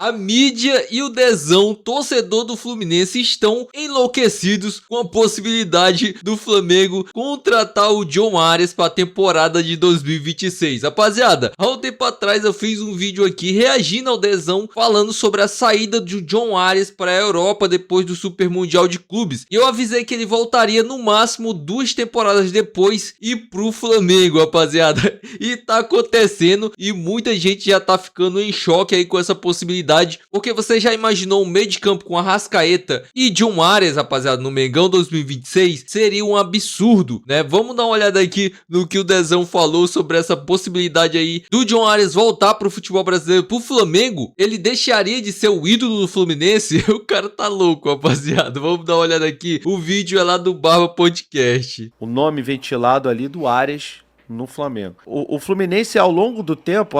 A mídia e o Dezão, torcedor do Fluminense, estão enlouquecidos com a possibilidade do Flamengo contratar o John Arias para a temporada de 2026. Rapaziada, há um tempo atrás eu fiz um vídeo aqui reagindo ao Dezão, falando sobre a saída do John Arias para a Europa depois do Super Mundial de Clubes. E eu avisei que ele voltaria no máximo 2 temporadas depois e pro Flamengo, rapaziada. E tá acontecendo e muita gente já tá ficando em choque aí com essa possibilidade. Porque você já imaginou um meio de campo com Arrascaeta e John Arias, rapaziada, no Mengão 2026? Seria um absurdo, né? Vamos dar uma olhada aqui no que o Dezão falou sobre essa possibilidade aí do John Arias voltar pro futebol brasileiro, pro Flamengo. Ele deixaria de ser o ídolo do Fluminense? O cara tá louco, rapaziada. Vamos dar uma olhada aqui. O vídeo é lá do Barba Podcast. O nome ventilado ali do Arias no Flamengo. O Fluminense, ao longo do tempo,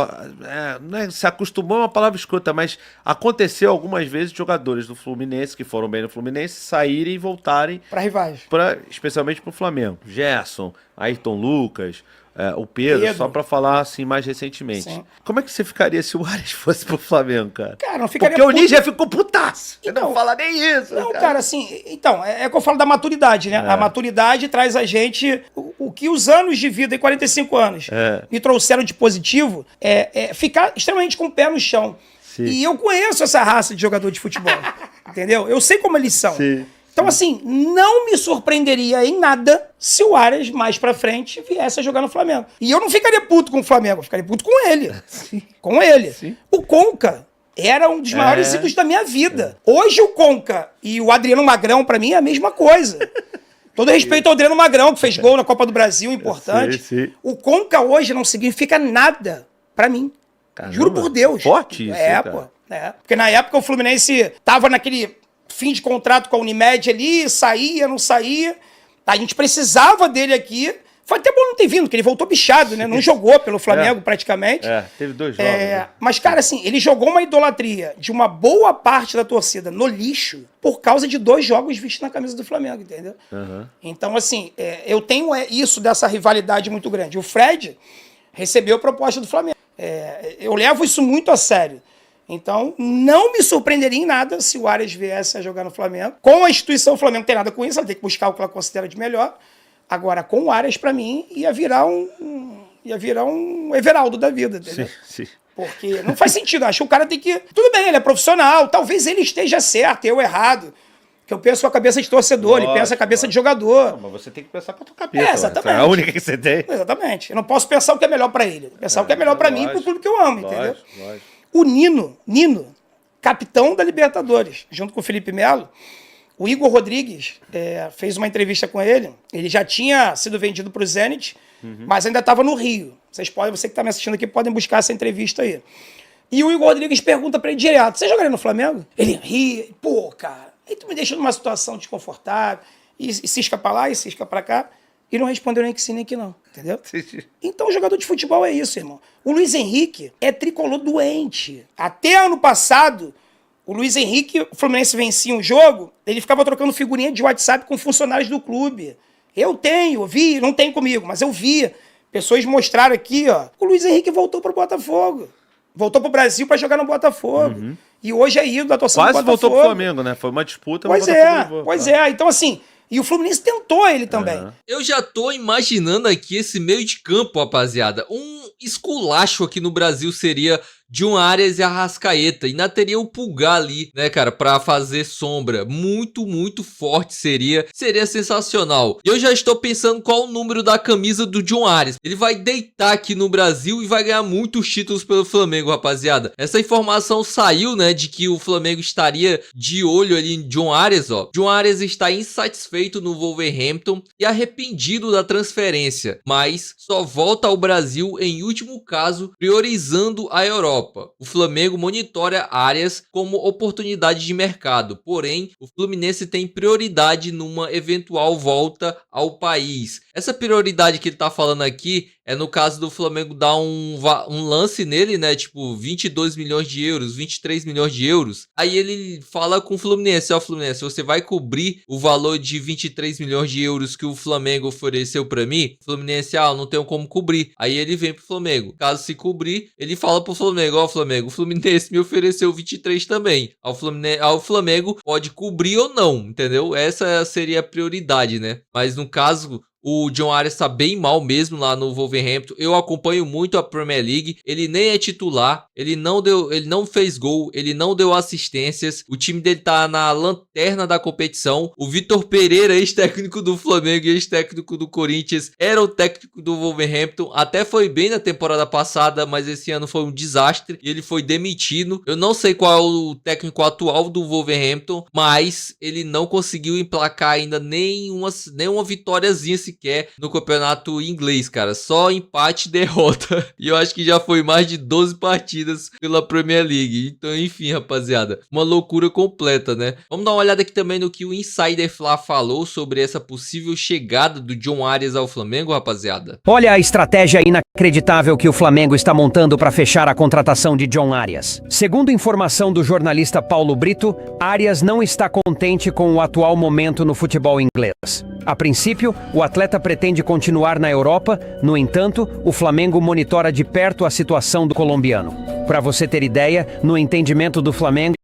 se acostumou a uma palavra escuta, mas aconteceu algumas vezes de jogadores do Fluminense, que foram bem no Fluminense, saírem e voltarem para rivais. Especialmente pro Flamengo. Gerson, Ayrton Lucas, o Pedro, só pra falar assim mais recentemente. Sim. Como é que você ficaria se o Arias fosse pro Flamengo, cara? Cara, não ficaria. Porque o Ninja ficou putaço. Então, não fala nem isso. Não, cara, assim, então, é que eu falo da maturidade, né? A maturidade traz a gente o que os anos de vida, em 45 anos, me trouxeram de positivo, ficar extremamente com o pé no chão. Sim. E eu conheço essa raça de jogador de futebol, entendeu? Eu sei como eles são. Sim. Então, assim, não me surpreenderia em nada se o Arias, mais pra frente, viesse a jogar no Flamengo. E eu não ficaria puto com o Flamengo, eu ficaria puto com ele. Sim. Com ele. Sim. O Conca era um dos maiores ídolos da minha vida. Hoje o Conca e o Adriano Magrão, pra mim, é a mesma coisa. Todo respeito ao Adriano Magrão, que fez gol na Copa do Brasil, importante. Sim. O Conca hoje não significa nada pra mim. Caramba. Juro por Deus. Forte isso, pô. Porque na época o Fluminense tava naquele fim de contrato com a Unimed ali, saía, não saía. A gente precisava dele aqui. Foi até bom não ter vindo, porque ele voltou bichado, né? Não jogou pelo Flamengo praticamente. Teve 2 jogos. Né? Mas, cara, assim, ele jogou uma idolatria de uma boa parte da torcida no lixo por causa de 2 jogos vestindo a camisa do Flamengo, entendeu? Uhum. Então, assim, eu tenho isso dessa rivalidade muito grande. O Fred recebeu a proposta do Flamengo. Eu levo isso muito a sério. Então, não me surpreenderia em nada se o Arias viesse a jogar no Flamengo. Com a instituição, o Flamengo não tem nada com isso, ela tem que buscar o que ela considera de melhor. Agora, com o Arias, pra mim, ia virar um Everaldo da vida, entendeu? Sim. Porque não faz sentido, acho que o cara tem que... Tudo bem, ele é profissional, talvez ele esteja certo, eu errado. Que eu penso com a cabeça de torcedor, ele pensa a cabeça de jogador. Não, mas você tem que pensar com a tua cabeça. Exatamente. É a única que você tem. Exatamente. Eu não posso pensar o que é melhor pra ele. Pensar o que é melhor pra mim e pro público que eu amo, entendeu? Lógico. O Nino, capitão da Libertadores, junto com o Felipe Melo, o Igor Rodrigues fez uma entrevista com ele. Ele já tinha sido vendido para o Zenit, mas ainda estava no Rio. Você que está me assistindo aqui, podem buscar essa entrevista aí. E o Igor Rodrigues pergunta para ele direto: você jogaria no Flamengo? Ele ri, pô, cara, aí tu me deixa numa situação desconfortável, e cisca para lá e cisca para cá. E não respondeu nem que sim, nem que não, entendeu? Então o jogador de futebol é isso, irmão. O Luiz Henrique é tricolor doente. Até ano passado, o Luiz Henrique, o Fluminense vencia um jogo, ele ficava trocando figurinha de WhatsApp com funcionários do clube. Eu vi, não tem comigo, mas eu vi. Pessoas mostraram aqui, ó. O Luiz Henrique voltou pro Botafogo. Voltou pro Brasil para jogar no Botafogo. E hoje é ídolo da torcida do Botafogo. Quase voltou pro Flamengo, né? Foi uma disputa. Pois é. Então, assim... E o Fluminense tentou ele também. Eu já tô imaginando aqui esse meio de campo, rapaziada. Um esculacho aqui no Brasil seria John Arias e Arrascaeta. E ainda teria o Pulgar ali, né, cara, pra fazer sombra. Muito, muito forte seria. Seria sensacional. E eu já estou pensando qual o número da camisa do John Arias. Ele vai deitar aqui no Brasil e vai ganhar muitos títulos pelo Flamengo, rapaziada. Essa informação saiu, né, de que o Flamengo estaria de olho ali em John Arias, ó. John Arias está insatisfeito no Wolverhampton e arrependido da transferência, mas só volta ao Brasil em último caso, priorizando a Europa. O Flamengo monitora Arias como oportunidade de mercado, porém o Fluminense tem prioridade numa eventual volta ao país. Essa prioridade que ele tá falando aqui é no caso do Flamengo dar um lance nele, né, tipo 22 milhões de euros, 23 milhões de euros, aí ele fala com o Fluminense, ó Fluminense, você vai cobrir o valor de 23 milhões de euros que o Flamengo ofereceu pra mim? Fluminense, não tenho como cobrir. Aí ele vem pro Flamengo, caso se cobrir, ele fala pro Flamengo, ó Flamengo, o Fluminense me ofereceu 23 também, ao Flamengo pode cobrir ou não, entendeu? Essa seria a prioridade, né? Mas no caso, o John Arias tá bem mal mesmo lá no Wolverhampton. Eu acompanho muito a Premier League. Ele nem é titular. Ele não fez gol. Ele não deu assistências. O time dele tá na lanterna da competição. O Vitor Pereira, ex-técnico do Flamengo e ex-técnico do Corinthians, era o técnico do Wolverhampton. Até foi bem na temporada passada, mas esse ano foi um desastre e ele foi demitido. Eu não sei qual é o técnico atual do Wolverhampton, mas ele não conseguiu emplacar ainda nenhuma vitóriazinha sequer no campeonato inglês, cara. Só empate e derrota. E eu acho que já foi mais de 12 partidas pela Premier League. Então, enfim, rapaziada, uma loucura completa, né? Vamos dar uma olhada aqui também no que o Insider Fla falou sobre essa possível chegada do John Arias ao Flamengo, rapaziada. Olha a estratégia inacreditável que o Flamengo está montando para fechar a contratação de John Arias. Segundo informação do jornalista Paulo Brito, Arias não está contente com o atual momento no futebol inglês. A princípio, o atleta pretende continuar na Europa, no entanto, o Flamengo monitora de perto a situação do colombiano. Para você ter ideia, no entendimento do Flamengo,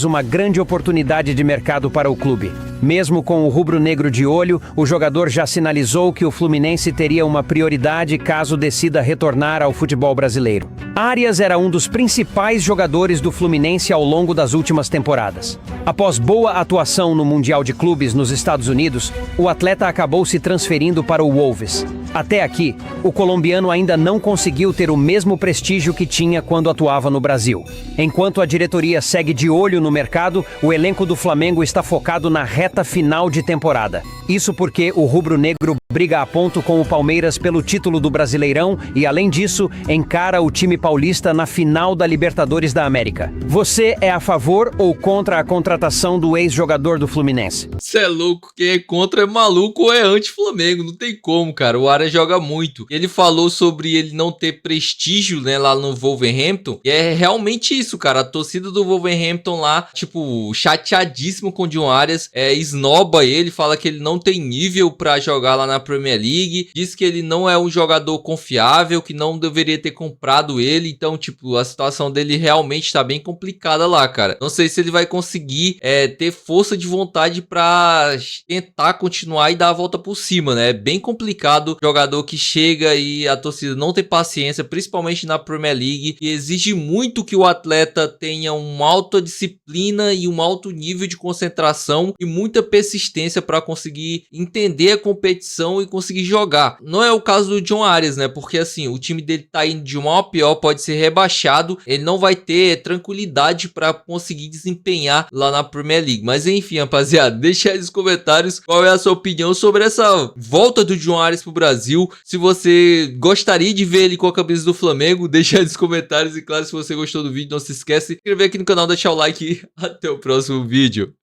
uma grande oportunidade de mercado para o clube. Mesmo com o rubro-negro de olho, o jogador já sinalizou que o Fluminense teria uma prioridade caso decida retornar ao futebol brasileiro. Arias era um dos principais jogadores do Fluminense ao longo das últimas temporadas. Após boa atuação no Mundial de Clubes nos Estados Unidos, o atleta acabou se transferindo para o Wolves. Até aqui, o colombiano ainda não conseguiu ter o mesmo prestígio que tinha quando atuava no Brasil. Enquanto a diretoria segue de olho no mercado, o elenco do Flamengo está focado na reta final de temporada. Isso porque o rubro-negro briga a ponto com o Palmeiras pelo título do Brasileirão e, além disso, encara o time paulista na final da Libertadores da América. Você é a favor ou contra a contratação do ex-jogador do Fluminense? Cê é louco, quem é contra é maluco ou é anti-Flamengo, não tem como, cara. O Arias joga muito. Ele falou sobre ele não ter prestígio, né, lá no Wolverhampton, e é realmente isso, cara. A torcida do Wolverhampton lá, tipo, chateadíssimo com o John Arias, esnoba ele, fala que ele não tem nível pra jogar lá na Premier League, diz que ele não é um jogador confiável, que não deveria ter comprado ele, então, tipo, a situação dele realmente tá bem complicada lá, cara. Não sei se ele vai conseguir ter força de vontade pra tentar continuar e dar a volta por cima, né? É bem complicado, jogador que chega e a torcida não tem paciência, principalmente na Premier League, e exige muito que o atleta tenha uma alta disciplina e um alto nível de concentração e muita persistência para conseguir entender a competição e conseguir jogar. Não é o caso do John Arias, né? Porque assim, o time dele tá indo de mal a pior, pode ser rebaixado, ele não vai ter tranquilidade para conseguir desempenhar lá na Premier League. Mas enfim, rapaziada, deixa aí nos comentários qual é a sua opinião sobre essa volta do John Arias pro Brasil. Se você gostaria de ver ele com a camisa do Flamengo, deixa aí nos comentários. E claro, se você gostou do vídeo, não se esquece de se inscrever aqui no canal, deixar o like e até o próximo vídeo.